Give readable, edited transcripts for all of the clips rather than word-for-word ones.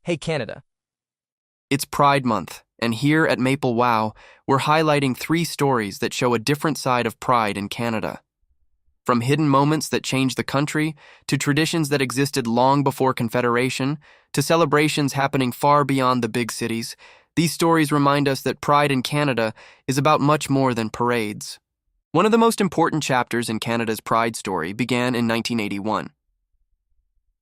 Hey, Canada. It's Pride Month, and here at Maple Wow, we're highlighting three stories that show a different side of pride in Canada. From hidden moments that changed the country, to traditions that existed long before Confederation, to celebrations happening far beyond the big cities, these stories remind us that pride in Canada is about much more than parades. One of the most important chapters in Canada's pride story began in 1981.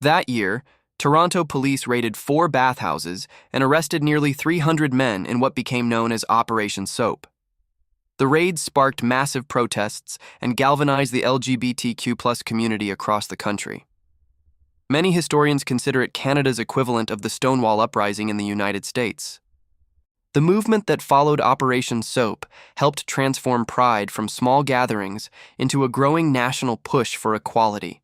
That year, Toronto police raided 4 bathhouses and arrested nearly 300 men in what became known as Operation Soap. The raids sparked massive protests and galvanized the LGBTQ+ community across the country. Many historians consider it Canada's equivalent of the Stonewall Uprising in the United States. The movement that followed Operation Soap helped transform pride from small gatherings into a growing national push for equality.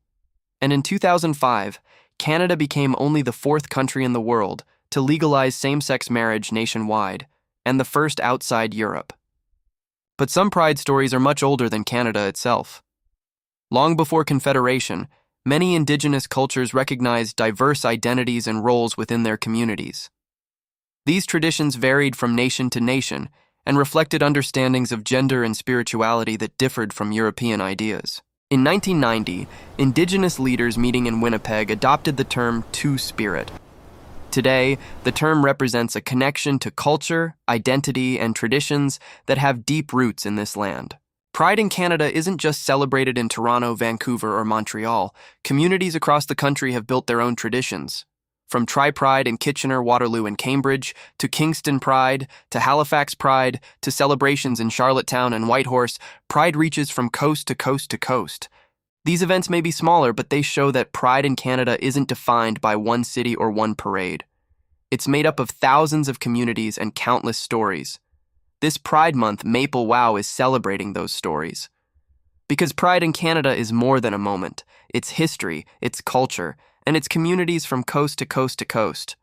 And in 2005, Canada became only the 4th country in the world to legalize same-sex marriage nationwide, and the first outside Europe. But some pride stories are much older than Canada itself. Long before Confederation, many Indigenous cultures recognized diverse identities and roles within their communities. These traditions varied from nation to nation and reflected understandings of gender and spirituality that differed from European ideas. In 1990, Indigenous leaders meeting in Winnipeg adopted the term Two-Spirit. Today, the term represents a connection to culture, identity, and traditions that have deep roots in this land. Pride in Canada isn't just celebrated in Toronto, Vancouver, or Montreal. Communities across the country have built their own traditions. From Tri-Pride in Kitchener, Waterloo, and Cambridge, to Kingston Pride, to Halifax Pride, to celebrations in Charlottetown and Whitehorse, pride reaches from coast to coast to coast. These events may be smaller, but they show that pride in Canada isn't defined by one city or one parade. It's made up of thousands of communities and countless stories. This Pride Month, Maple Wow is celebrating those stories. Because pride in Canada is more than a moment. It's history, it's culture, and it's communities from coast to coast to coast.